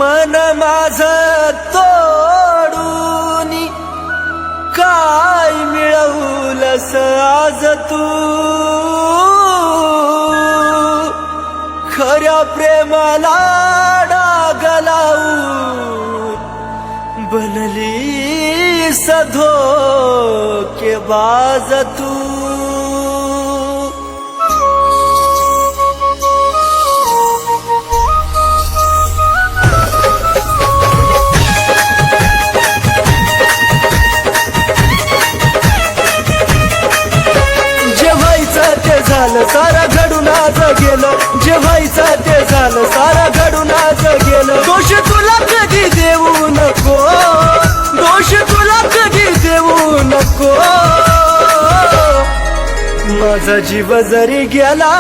मन माझं तोडून काय मिळवलंस आज तू खऱ्या प्रेमाला डाग लावून बनलीस धोकेबाज तू झालं सारा घडून आज गेलं जे व्हायचं ते झालं सारा घडून आज गेलं दोष तुला कधी देऊ नको दोष तुला कधी देऊ नको माझा जीव जरी गेला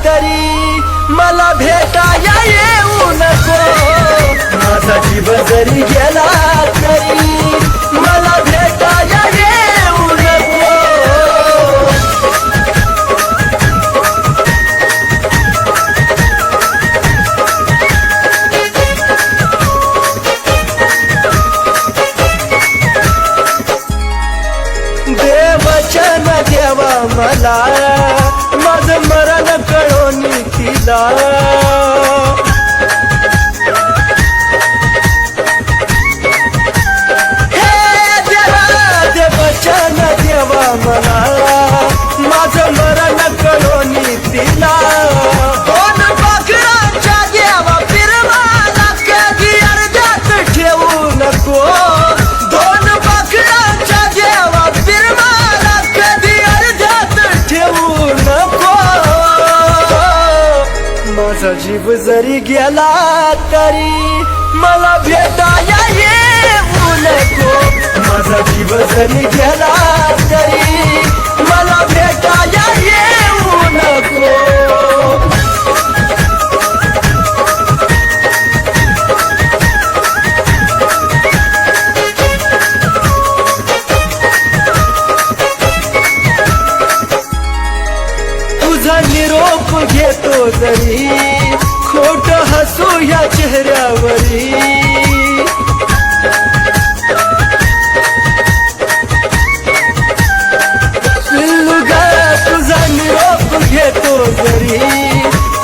तरी मला भेटाया येऊ नको माझा जीव जरी गेला तरी मला भेटाया येऊ नको वचन देवा मला माझं मरण कळून तिला हे देवा दे वचन देवा मला माझं मरण कळून तिला दोन पाखरांच्या देवा फिरवाला कधी अर्ध्यात ठेवू नको दोन पाखरांच्या देवा माझा जीव जरी गेला तरी मला भेटाया येऊ नको माझा जीव जरी गेला तरी मला भेटाया येऊ नको तुझा निरोप घेतो जरी खोट हसू या चेहऱ्यावरी पिल्लुगा तुझा निरोप घेतो जरी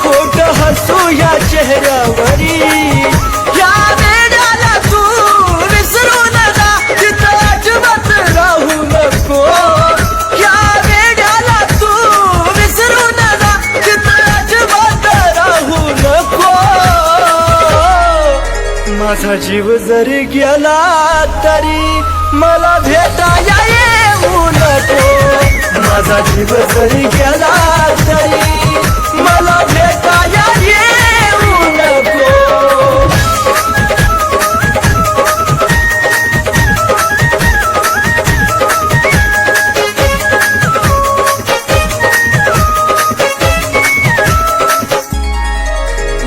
खोट हसू या चेहऱ्यावरी या वेड्याला तू विसरू नका तिथं अजिबात राहू नको या वेड्याला तू विसरू नका तिथं अजिबात राहू नको माझा जीव जरी गेला तरी मला भेटाया येऊ नको माझा जीव जरी गेला तरी मला भेटाया येऊ नको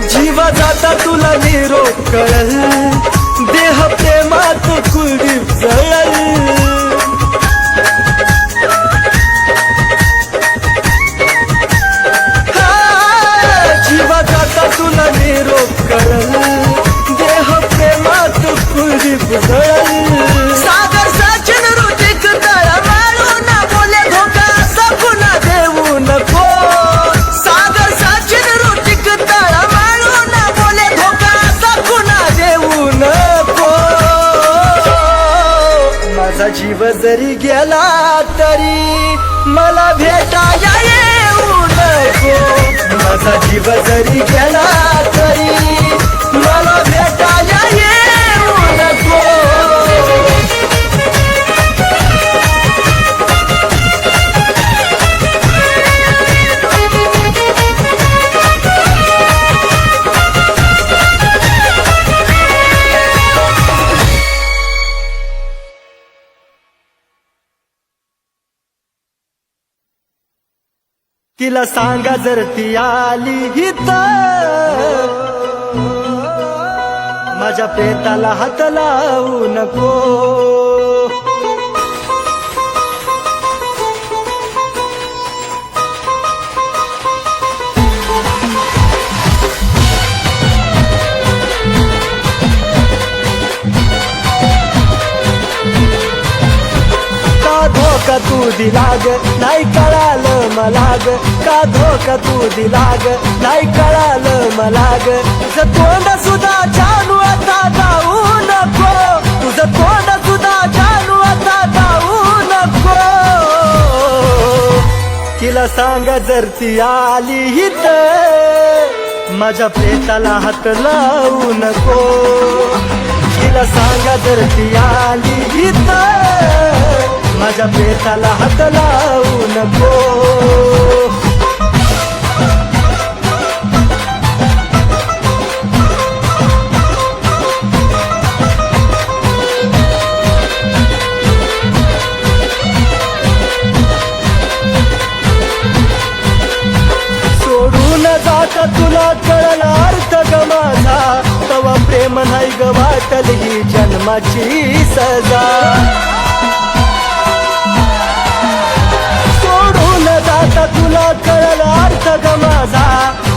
जीवा जाता तुला निरोप कळल देह प्रेमात कुलदीप जळल जीवा जाता तुला निरोप कळल देह प्रेमात कुलदीप जळल सागर सचिन ऋतिक तळ मारून बोले धोका सपना देऊ नको सागर सचिन ऋतिक तळ मारून बोले धोका सपना देऊ नको माझा जीव जरी गेला तरी मला भेटाया येऊ नको माझा जीव जरी गेला तरी मला भेटाया येऊ नको तिला सांगा जर ती आली इथं, माझ्या प्रेताला हात लावू नको. का धोका तू दिला ग नाही कळालं मला ग, का धोका तू दिला ग नाही कळालं मला ग. तुझं तोंड सुद्धा जानू आता जाऊ नको, तुझं तोंड सुद्धा जानू आता जाऊ नको. तिला सांगा जर ती आली इथं, माझ्या प्रेताला हात लावू नको. तिला सांगा जर ती आली इथं, माझ्या प्रेताला हात लावू नको. सोडून जाता तुला कळला अर्थ ग माझा, तवा प्रेम नाही ग वाटल ही जन्माची सजा. आता तुला कळला अर्थ ग माझा,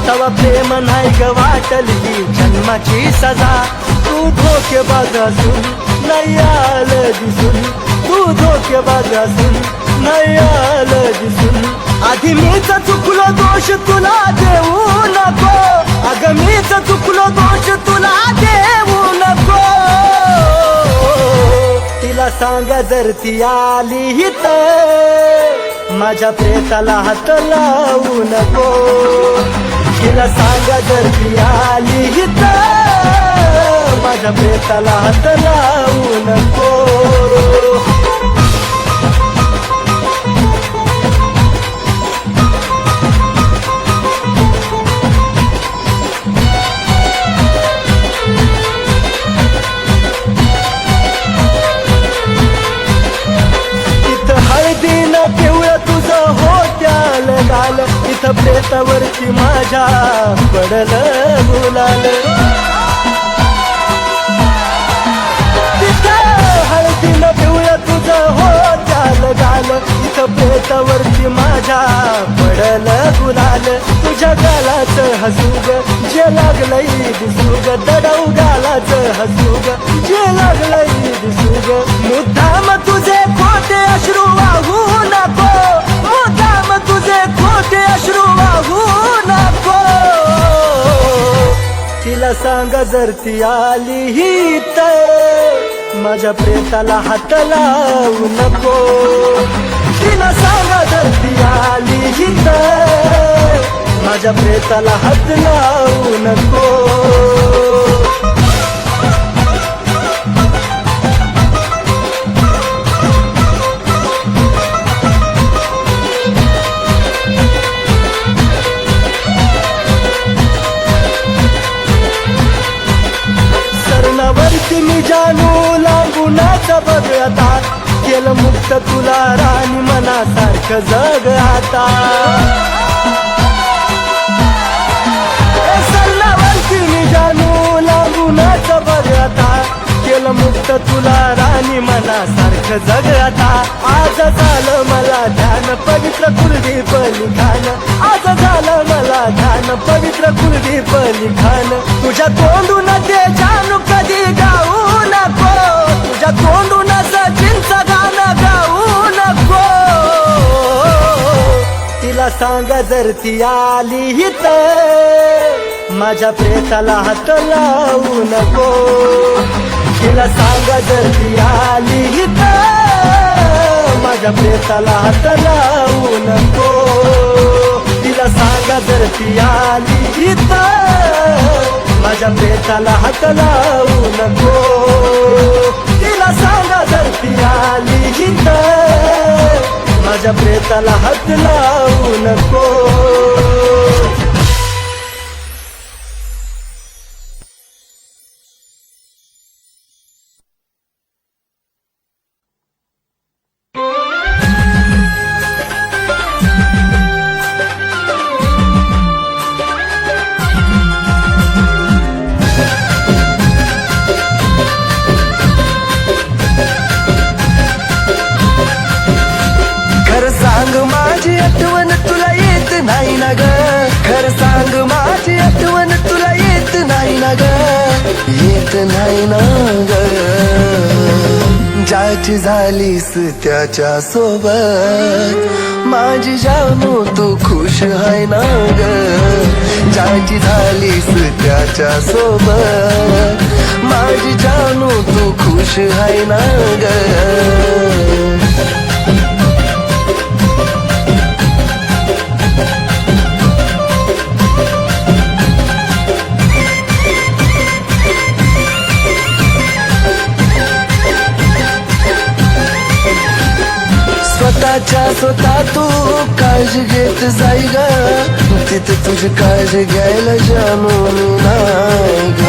तवा प्रेम नाही ग वाटल ही जन्माची सजा. तू धोकेबाज असून नाही आलं दिसून, तू धोकेबाज असून नाही आलं दिसून. आधी मीच चुकलो दोष तुला देऊ नको, अगं मीच चुकलो दोष तुला देऊ नको. तिला सांगा जर ती आली इथं, माझ्या प्रेताला हात लावू नको. तिला सांगा जर ती आली इथं, माझ्या प्रेताला हात लावू नको. इथं प्रेतावरती माझ्या पडलं गुलाल. तिथं हळदीनं पिवळं तुझं हो चाल गाल, इथं प्रेतावरती माझ्या पडलं गुलाल. तुझ्या गालाचं हसूग जे लागलंय दिसूग, दडव गालाचं हसूग जे लागलंय दिसूग. मुद्दाम तुझे खोटे अश्रू वाहू नको, मुद्दाम तुझे खोटे अश्रू वाहू नको. तिला सांगा जर ती आली इथं, माझ्या प्रेताला हात लावू नको. तिला सांगा जर ती आली इथं, माझ्या प्रेताला हात लावू नको. सरणावरती मी जानू लांबूनच बघ आता, केलं मुक्त तुला राणी मनासारखं जग आता. सरणावरती मी जानू लांबूनच बघ आता, केलं मुक्त तुला राणी मनासारखं जग आता. आज झालं मला ध्यान पवित्र कुलदीप लिखाण, आज झालं मला ध्यान पवित्र कुलदीप लिखाण. तुझ्या तोंडून ते जानू कधी गाऊ नको, तुझ्या तोंडून सचिनचं गाणं गाऊ नको. तिला सांगा जर ती आली इथं, माझ्या प्रेताला हात लावू नको. तिला सांगा जर ती आली इथं, माझ्या प्रेताला हात लावू नको. तिला सांगा जर ती आली इथं, माझ्या प्रेताला हात लावू नको. तिला सांगा जर ती आली इथं, माझ्या प्रेताला हात लावू नको. नाही ना ग ज्याची झालीस त्याच्या सोबत माझी जानू तू खुश आहे ना ग ज्याची झालीस त्याच्या सोबत माझी जानू तू खुश आहे ना ग स्वतः तू काळजी घेत जाई ग तिथे तुझी काळजी घ्यायला जानू नाही ग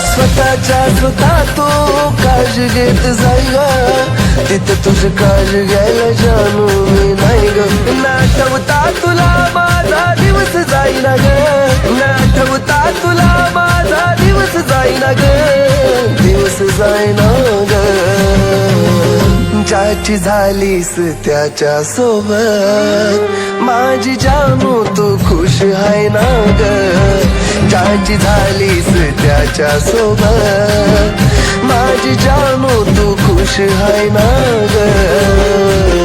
स्वतः तू काळजी घेत जाई ग तिथे तुझी काळजी घ्यायला जानू नाही ग नाठवता तुला माझा दिवस जाईना ग नाठवता तुला माझा दिवस जाईना ग दिवस जाईना ग ज्याची झालीस त्याच्या सोबत माझी जानू तू खुश आहे ना ग ज्याची झालीस त्याच्या सोबत माझी जानू तू खुश आहे ना ग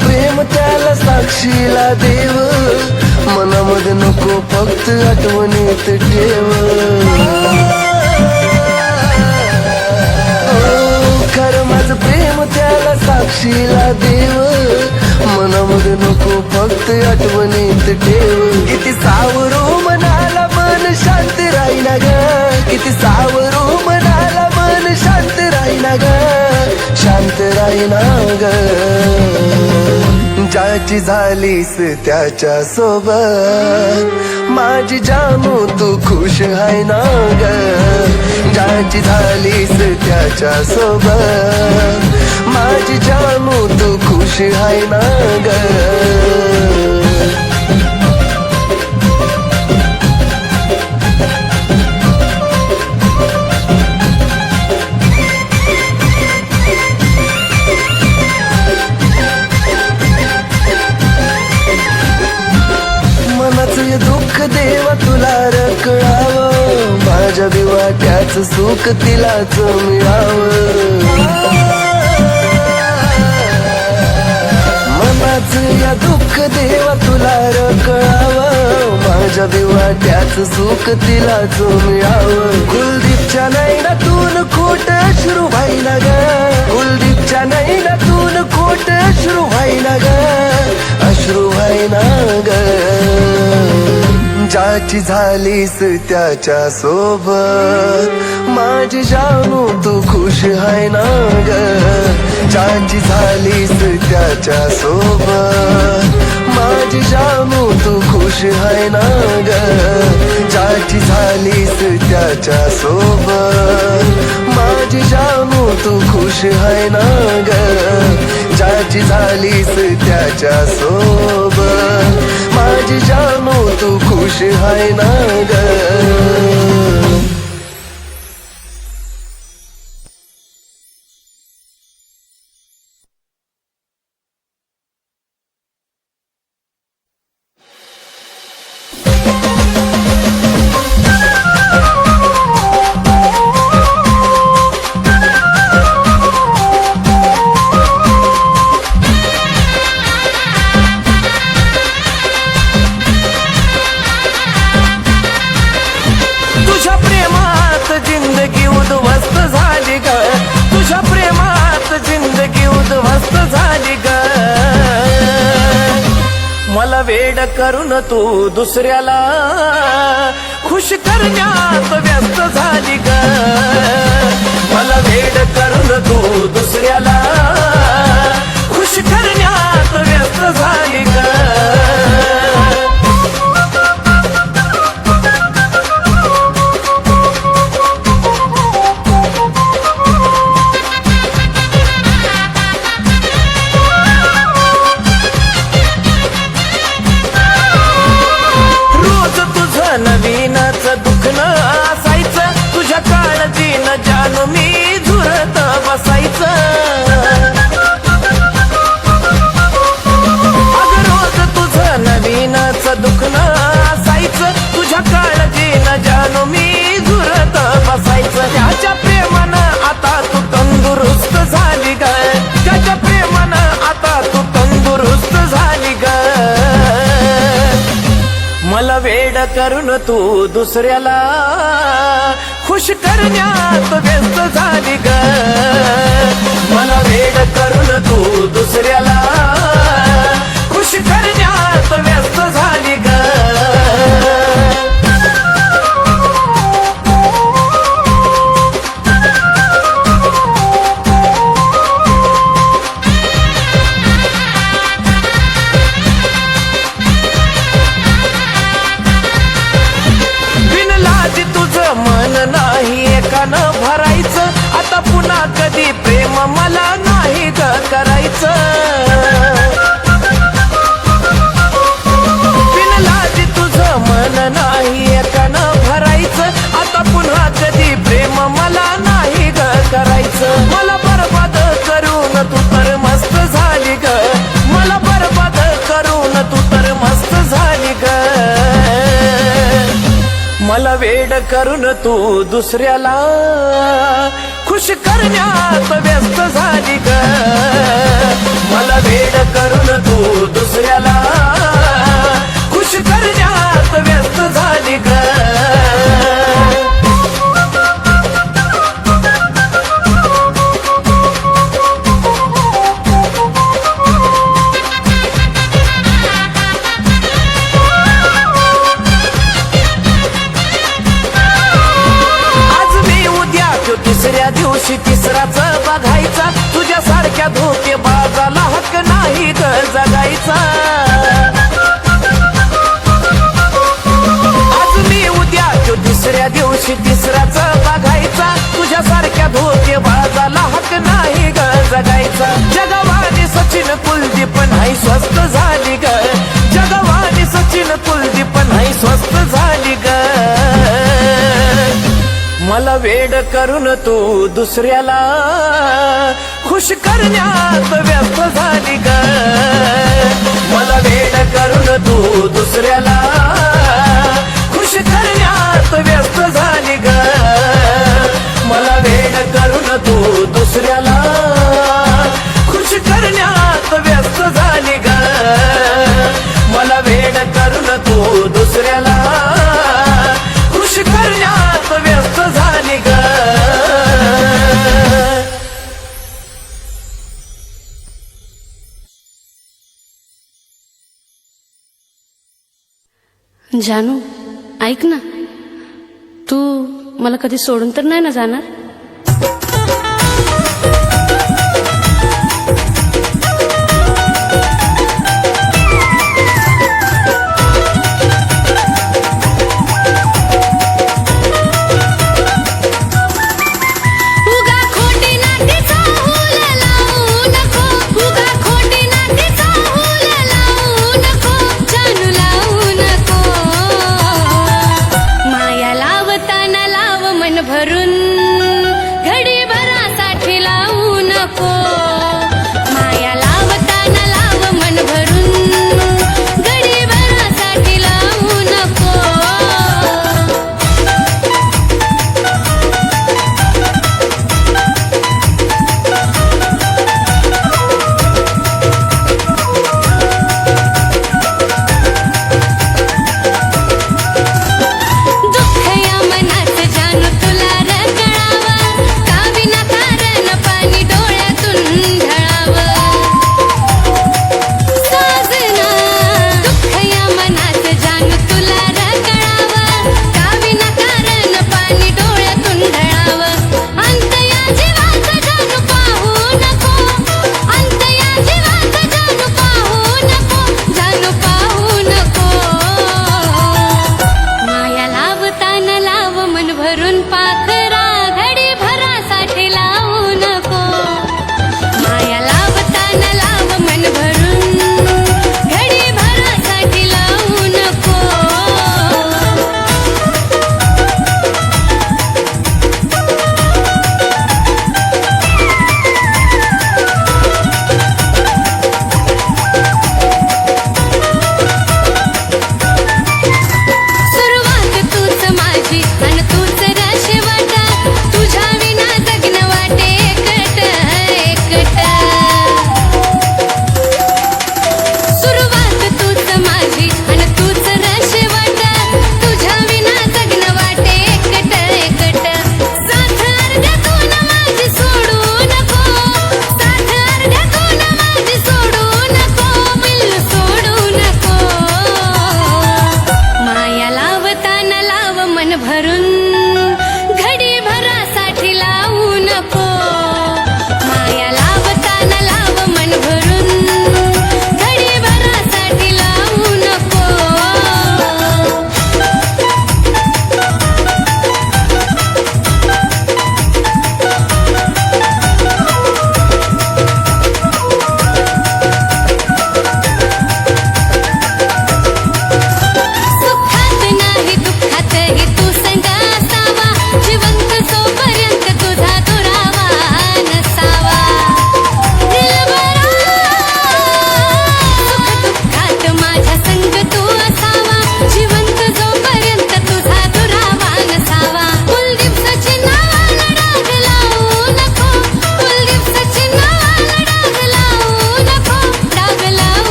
प्रेम त्याला साक्षीला देव मनामध्ये नको फक्त आठवणीत ठेव खरं माझं प्रेम त्याला साक्षीला देव मनामध्ये नको फक्त आठवणीत ठेव किती सावरू मनाला मन शांत राहीना ग किती सावरू मनाला मन शांत राहीना ग शांत राहीना ग ज्याची झालीस त्याच्या सोबत माझी जानू तू खुश आहे ना ग ज्याची झालीस त्याच्या सोबत माझी जानू तू खुश आहे ना ग दुःख देवा तुला रकळावं माझ्या विवाट्याचं सुख तिलाच मिळावं मनाचं या दुःख देवा तुला रकळावं माझ्या विवाट्याचं सुख तिलाच मिळावं कुलदीपच्या नैनातून खोट अश्रू व्हायला ग कुलदीपच्या नैनातून खोट अश्रू व्हायला ग अश्रू व्हायला ग ज्याची झालीस त्याच्या सोबत माझी जानू तू खुश आहे ना ग ज्याची झालीस त्याच्या सोबत माझी जानू तू खुश आहे ना ग ज्याची झालीस त्याच्या सोबत माझी जानू तू खुश आहे ना ग ज्याची झालीस त्याच्या सोबत माझी जानू तू खुश आहे ना ग वेड करून तू दुसऱ्याला खुश करण्यात व्यस्त झाली ग मला वेड करून तू दुसऱ्याला खुश करण्यात व्यस्त झाली ग रोज करून तू दुसऱ्याला खुश करण्यात व्यस्त झाली ग मला वेड करून तू दुसऱ्याला खुश करण्यात व्यस्त झाली ग नाही एकानं भरायचं आता पुन्हा कधी प्रेम मला नाही ग करायचं बिनलाजी तुझं मन नाही एकानं भरायचं आता पुन्हा कधी प्रेम मला नाही ग करायचं मला बरबाद करून तू तर मस्त झाली ग मला बरबाद करून तू तर मस्त झाली ग मला वेड करून तू दुसऱ्याला खुश करण्यात व्यस्त झाली ग मला वेड करून तू दुसऱ्याला खुश करण्यात व्यस्त झाली ग तिसऱ्या दिवशी तिसराच बघायचा तुझ्यासारख्या धोकेबाजाला हक्क नाही ग जगायचा आज मी उद्या तिसऱ्या दिवशी तिसराच बघायचा तुझ्यासारख्या धोकेबाजाला हक्क नाही ग जगायचा जगवानी सचिन कुलदीप नाही स्वस्त झाली ग जगवानी सचिन कुलदीप नाही स्वस्त झाली ग मला वेड करून तू दुसऱ्याला खुश करण्यात व्यस्त झाली ग मला वेड करून तू दुसऱ्याला खुश करण्यात व्यस्त झाली ग मला वेड करून तू दुसऱ्याला खुश करण्यात व्यस्त झाली ग मला वेड करून तू दुसऱ्याला खुश करण्यात व्यस्त झाली ग जानू ऐक ना तू मला कधी सोडून तर नाही ना जाणार भरून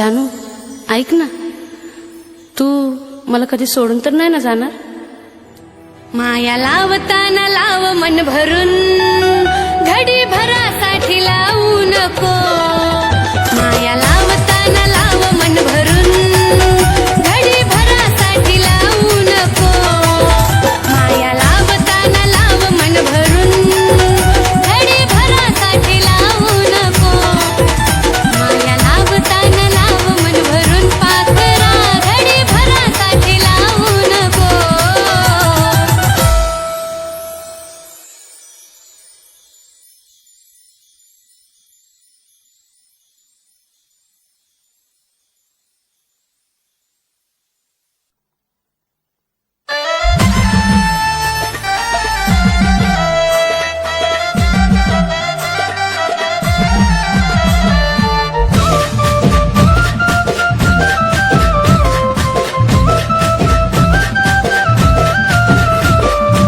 जानू ऐक ना, तू मला कधी सोडून तर नाही ना जाणार? माया लावताना लाव मन भरून, घडी भरासाठी लावू नको. माया लावताना लाव मन भरून, घडी भरासाठी लावू नको. माया लावताना लाव मन भरून, घडी भरासाठी लावू नको. माया लावताना लाव मन भरून, पाखरा घडी भरासाठी लावू नको.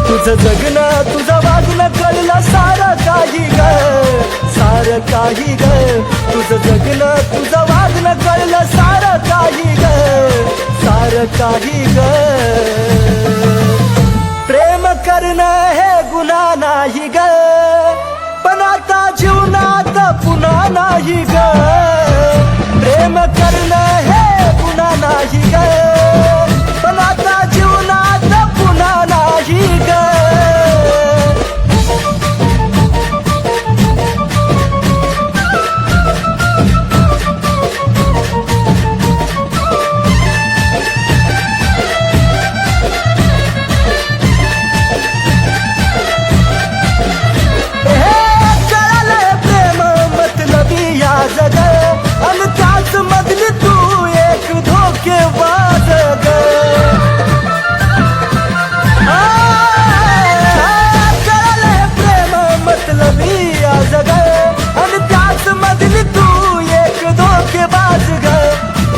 तुझं जगणं तुझं वागणं कळलं सारं काही ग, सारं काही ग. तुझं जगणं तुझं वागणं कळलं सारं काही ग, सारं काही ग. प्रेम करणं हे गुन्हा नाही ग, पण आता जीवनात पुन्हा नाही ग. प्रेम करणं हे गुन्हा नाही ग, पण आता जीवनात पुन्हा नाही ग.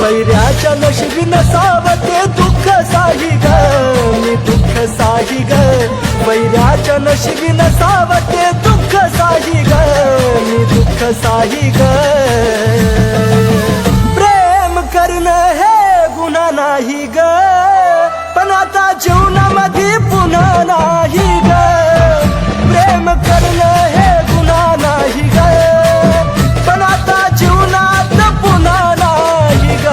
वैऱ्याच्या नशिबी नसावं ते दुःख साही ग, मी दुःख साही ग. वैऱ्याच्या नशिबी नसावं ते दुःख साही ग, मी दुःख साही ग. प्रेम करणं हे गुन्हा नाही ग, पण आता जीवनामध्ये पुन्हा नाही ग. प्रेम करणं हे गुन्हा नाही ग, पण आता जीवनात पुन्हा नाही ग.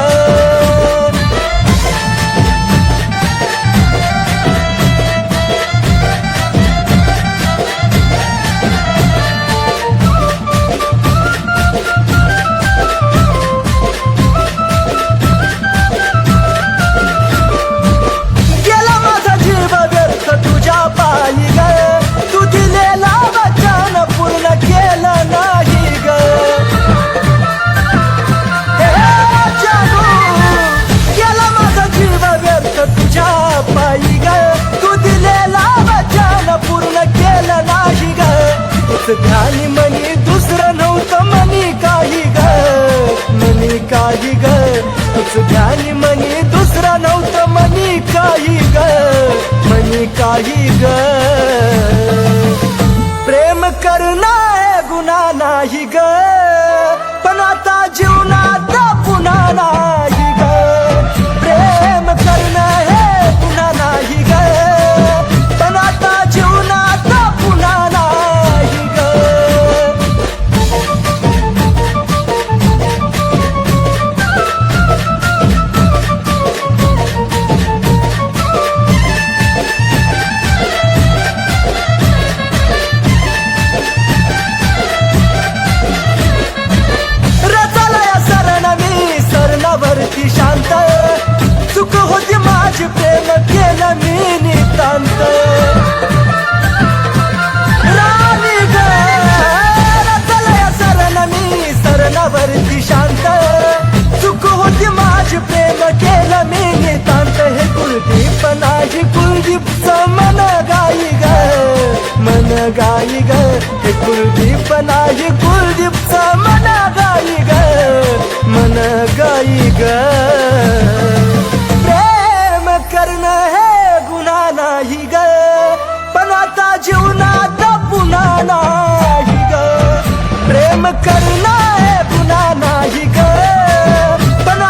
गेला माझा जीव व्यर्थ तुझ्या पायी ग, तू दिलेला वचन पूर्ण केलं नाही ग. गेला माझा जीव व्यर्थ तुझ्या पायी ग, तू दिलेला वचन पूर्ण केलं नाही ग. तुझ ध्यानी मनी दुसरं नव्हतं मनी काही ग, मनी काही ग. तुझ ध्यानी मनी दुसरं नव्हतं मनी काही ग, मनी काही ग. प्रेम करणं हे गुन्हा नाही ग, पण आता जीवनात पुन्हा नाही ग. प्रेम करणं हे गुन्हा नाही ग, पण आता जीवनात पुन्हा नाही ग. रचलया सरण मी सरणावरती शांत, चूक होती माझी प्रेम केलं मी नितांत. राणी ग रचलया सरण मी सरणावरती शांत, चूक होती माझी प्रेम केलं मी नितांत. हे कुलदीप नाही कुलदीप मन गाई ग, मन गाई ग. हे कुलदीप नाही कुलदीप मन गाई ग, मन गाई ग. प्रेम करणं हे गुन्हा नाही ग, पण आता जीवनात पुन्हा नाही ग. प्रेम करणं हे गुन्हा नाही ग, पण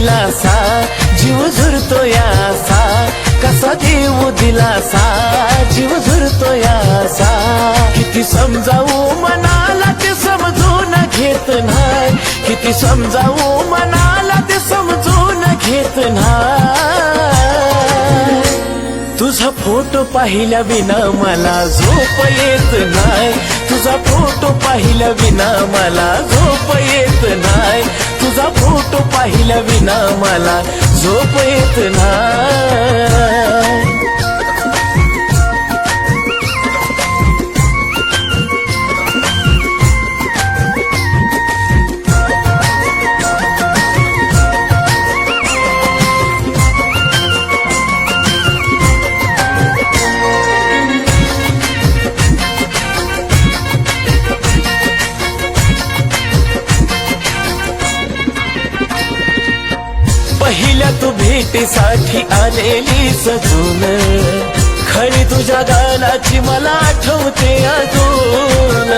दिलासा जीव झुरतो यासा कसा देऊ दिलासा जीव झुरतो यासा किती समजावू मनाला ते समजून घेत नाही किती समजावू मनाला ते समजून घेत नाही तुझा फोटो पाहिल्या विना मला झोप येत नाही तुझा फोटो पाहिल्या विना मला झोप येत नाही तुझा फोटो पाहिल्या विना मला झोप येत नाही पहिल्या तू भेटीसाठी आलेली सजून खरी तुझ्या गालाची मला आठवते अजून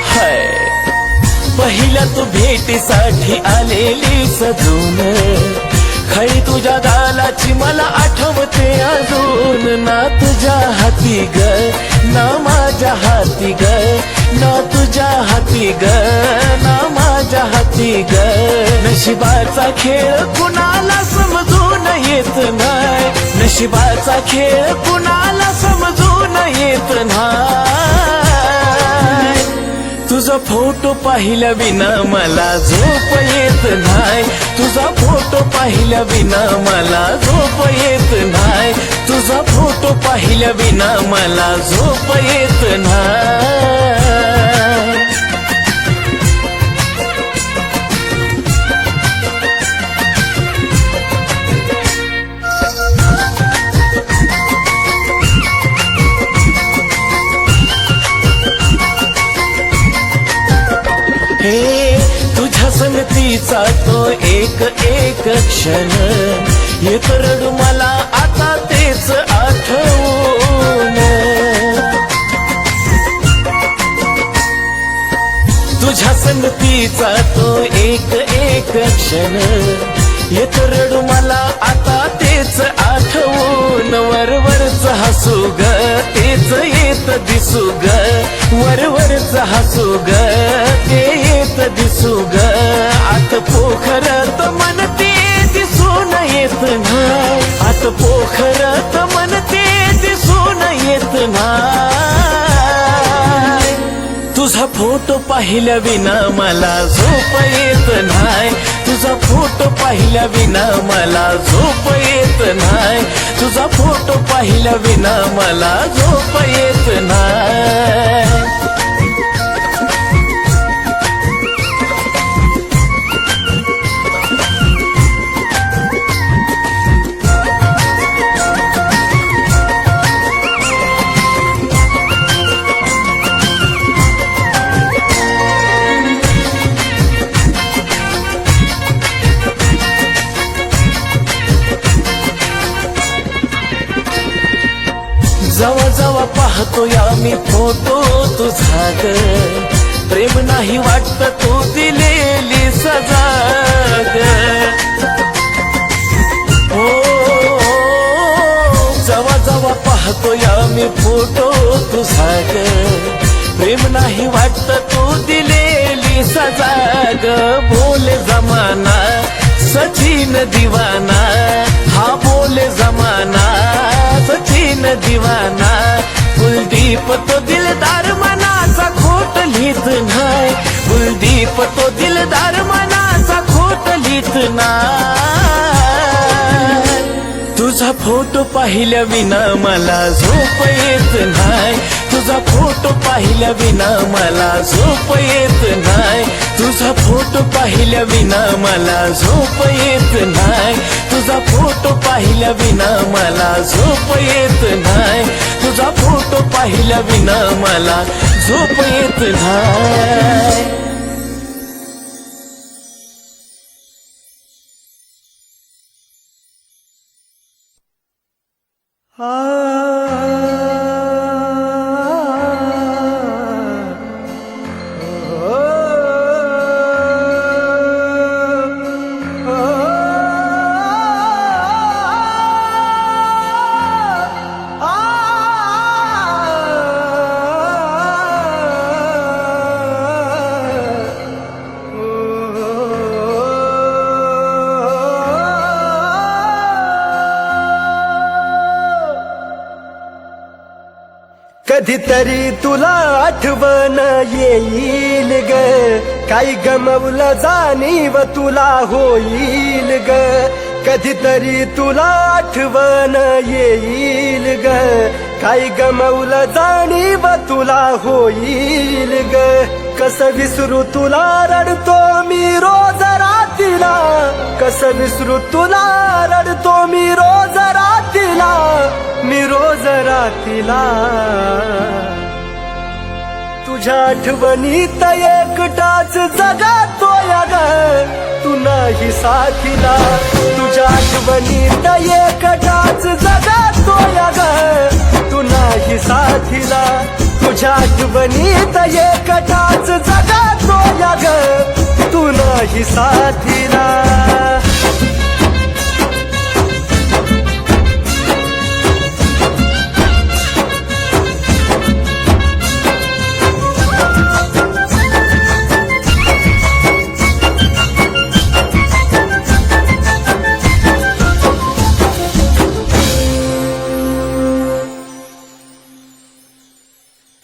हाय पहिल्या तू भेटीसाठी आलेली सजून खरी तुझ्या गालाची मला आठवते अजून ना तुझ्या हाती ग ना माझ्या हाती ग ना तुझ्या हाती ग ना माझ्या हाती ग नशिबाचा खेळ कुणाला समजून येत नाही नशिबाचा खेळ कुणाला समजून येत नाही तुझा फोटो पाहिल्या विना मला झोप येत नाही तुझा फोटो पाहिल्या विना मला झोप येत नाही तुझा फोटो पाहिल्या विना मला झोप येत नाही हे तुझ्या संगतीचा तो एक एक क्षण येत रडू मला आता तेच आठवून तुझ्या संगतीचा तो एक एक क्षण येत रडू मला आता तेच आठवून वरवरच हसू ग तेच येत दिसू ग वरवरच हसू ग ते येत दिसू ग आत पोखरत मन ते दिसून येत नाही आत पोखरत मन ते दिसून येत नाही तुझा फोटो पाहिल्या विना मला झोप येत नाही तुझा फोटो पाहिल्या विना मला झोप येत नाही तुझा फोटो पाहिल्या विना मला झोप येत नाही जवा जवा पाहतो या मी फोटो तुझा ग प्रेम नाही वाटत तू दिलेली सजा ग हो जवा जवा पाहतो या मी फोटो तुझा ग प्रेम नाही वाटत तू दिलेली सजा ग बोले जमाना सचिन दिवाना हा बोले जमाना सचिन दिवाना कुलदीप तो दिलदार मनाचा खोट लिहित नाही कुलदीप तो दिलदार मनाचा खोट लिहित नाही तुझा फोटो पाहिल्या विना मला झोप येत नाही तुझा फोटो पाहिल्या विना मला झोप येत नाही तुझा फोटो पाहिल्या विना मला झोप येत नाही तुझा फोटो पाहिल्या विना मला झोप येत नाही तुझा फोटो पाहिल्या विना मला झोप येत नाही कधीतरी तुला आठवण येईल ग, काही गमवलं जाणीव तुला होईल ग. कधीतरी तुला आठवण येईल ग, काही गमवलं जाणीव तुला होईल ग. कसं विसरू तुला रडतो मी रोज रातीला, कसं विसरू तुला रडतो मी रोज रातीला, मी रोज रातीला. तुझ्या आठवणीत एकटाच जगातोय ग, तू नाही साथीला. तुझ्या आठवणीत एकटाच जगातोय ग, तू नाही साथीला. तुझ्या आठवणीत एकटाच जगातोय ग, तू नाही साथीला.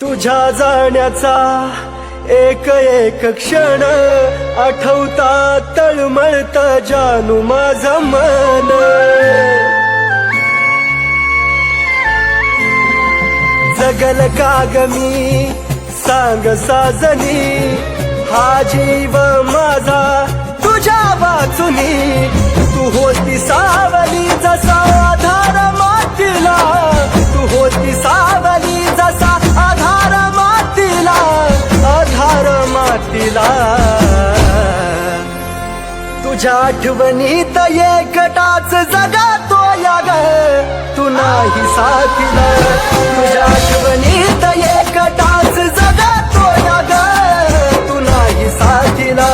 तुझ्या जाण्याचा एक एक क्षण आठवता तळमळत जानू माझं मन. जगल का ग मी सांग साजनी, हा जीव माझा तुझ्या वाचुनी. तू होती सावली जसा आधार मातीला, तू होती सावली जसा आधार मातीला, आधार मातीला. तुझ्या आठवणीत एकटाच जगातोय ग, तू नाही साथीला. तुझ्या आठवणीत एकटाच जगातोय ग, तू नाही साथीला.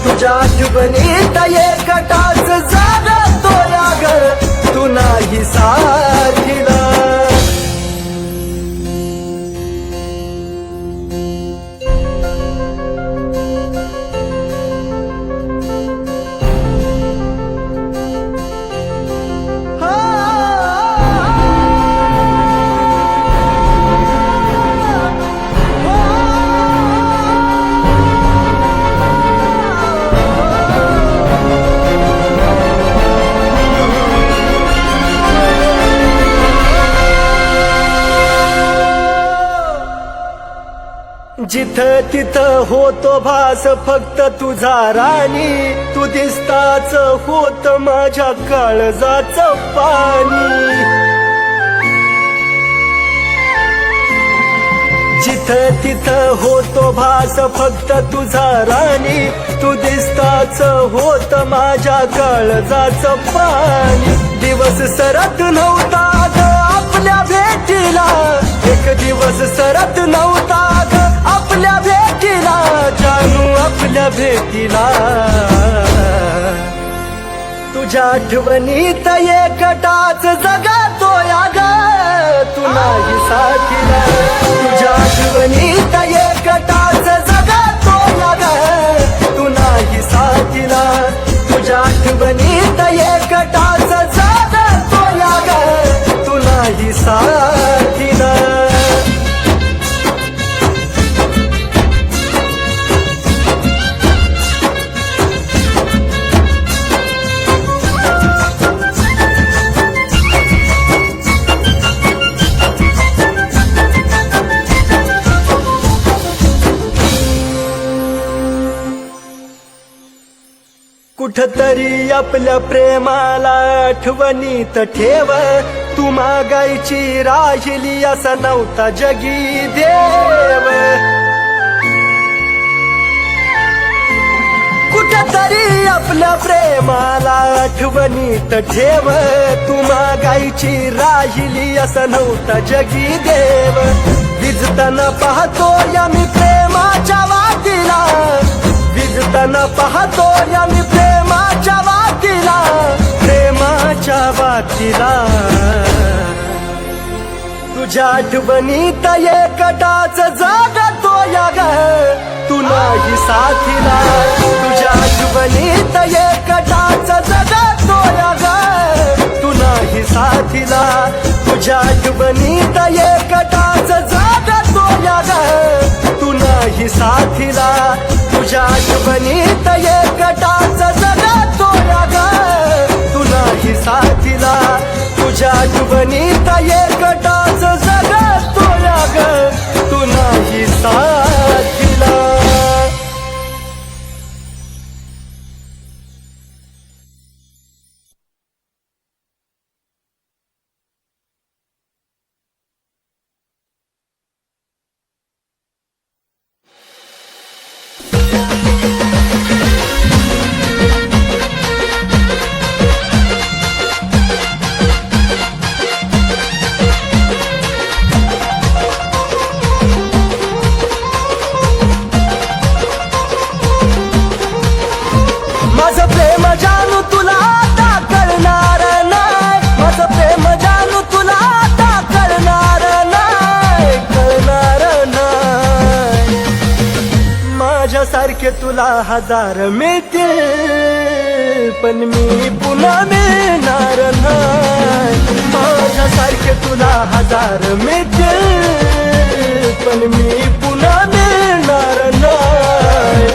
तुझ्या आठवणीत एकटाच जगातोय ग, तू नाही साथीला. जिथं तिथं होतो भास फक्त तुझा राणी, तू दिसताच होत माझ्या काळजाचं पाणी. जिथं तिथं होतो भास फक्त तुझा राणी, तू दिसताच होत माझ्या काळजाचं पाणी. दिवस सरत नव्हता ग आपल्या भेटीला, एक दिवस सरत नव्हता ग आपल्या भेटीला, जानू आपल्या भेटीला. तुझ्या आठवणीत एकटाच जगातोय ग, तू नाही साथीला. तुझ्या आठवणीत एकटाच जगातोय ग, तू नाही साथीला. तुझ्या आठवणीत एकटाच जगातोय ग, तू नाही साथीला. कुठतरी आपल्या प्रेमाला आठवणीत ठेव, तू मागायची राहिली असा नव्हता जगी देव. कुठतरी आपल्या प्रेमाला आठवणीत ठेव, तू मागायची राहिली असा नव्हता जगी देव. विजताना पाहतो या मी प्रेमाच्या वातीला, विजताना पाहतो या मी प्रेमाच्या वातीला, प्रेमाच्या वातीला. तुझ्या आठवणीत एकटाच जगतोय ग, तू नाही साथीला. तुझ्या आठवणीत एकटाच जगतोय ग, तू नाही साथीला. तुझ्या आठवणीत एकटाच जग आठवणीत एकटाच जगतोय ग तू नाही साथीला. माझं प्रेम जानू तुला आता कळणार नाही, माझं प्रेम जानू तुला आता कळणार नाही, कळणार नाही. माझ्यासारखे तुला हजार मिळतील पण मी पुन्हा मिळणार नाही. माझ्यासारखे तुला हजार मिळतील पण मी पुन्हा मिळणार नाही.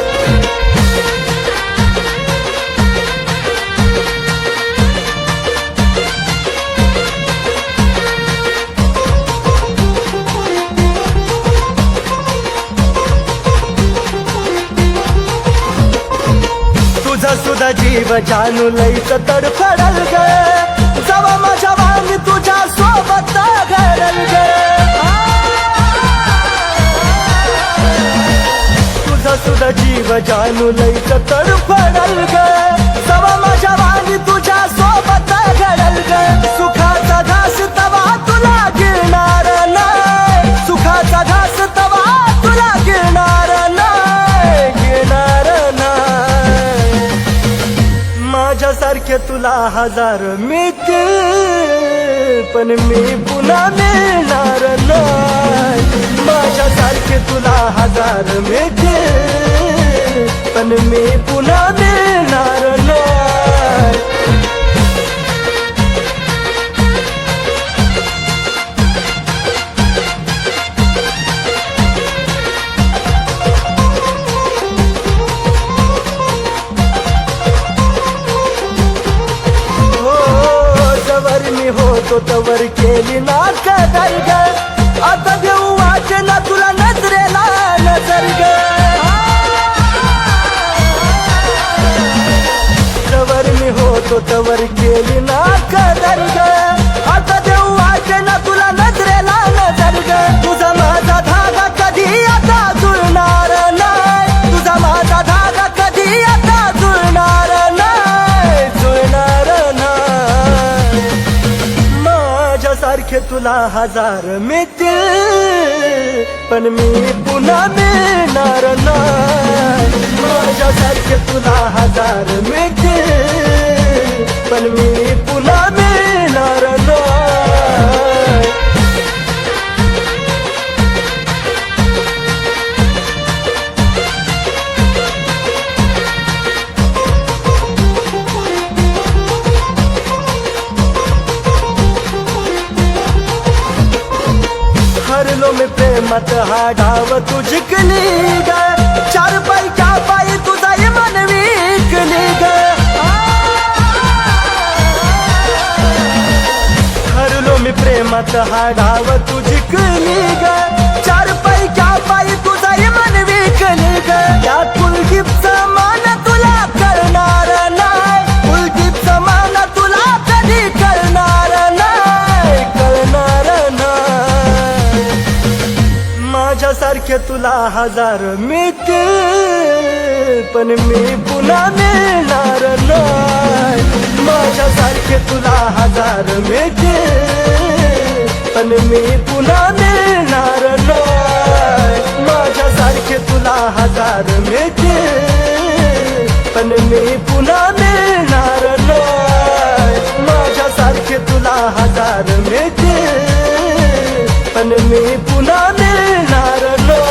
तुझा सुद्धा जीव जानू लईच तडफडल ग जवा माझ्या वाणी तुझ्या सोबत घडल ग. तुझा सुद्धा जीव जानू लईच तडफडल ग जवा माझ्या वाणी तुझ्या सोबत घडल ग. सुखाचा घास तवा तुला गिळणार नाही, सुखाचा घास तवा तुला गिळणार नाही, गिळणार नाही. माझ्यासारखे तुला हजार मिळतील पण मी पुन्हा मिळणार नाही. माझ्यासारखे तुला हजार मिळतील पण मी पुन्हा मिळणार नाही. होतो तवर केली ना कदर ग आता देऊ वाटे ना तुला नजरेला नजर ग. तवर मी होतो तवर केली ना कदर ग आता देऊ वाटे ना तुला नजरेला नजर ग. तुझा माझा धागा कधी आता जुळणार नाही, तुझा माझा धागा कधी आता जुळणार नाही, जुळणार नाही. माझ्यासारखे तुला हजार मिळतील पण मी पुन्हा मिळणार नाही. माझ्यासारखे तुला हजार मिळतील पण मी पुन्हा मिळणार नाही. हरलो मी प्रेमात हा डाव तू जिंकली ग, चार पैक्या पायी तुझा मन विकली ग. हरलो मी प्रेमात हा डाव तू जिंकली ग, चार पैक्या पायी तुझा मन विकली ग. या कुलदीपचा मान तुला करणार नाही, कुलदीपचा मान तुला कधी करणार नाही, करणार नाही. माझ्यासारखे तुला हजार मिळतील पण मी पुन्हा मिळणार नाही. माझ्यासारखे तुला हजार मिळतील पण मी पुन्हा मिळणार नाही. माझ्यासारखे तुला हजार मिळतील पण मी पुन्हा मिळणार नाही. माझ्यासारखे तुला हजार मिळतील पण मी पुन्हा मिळणार नाही.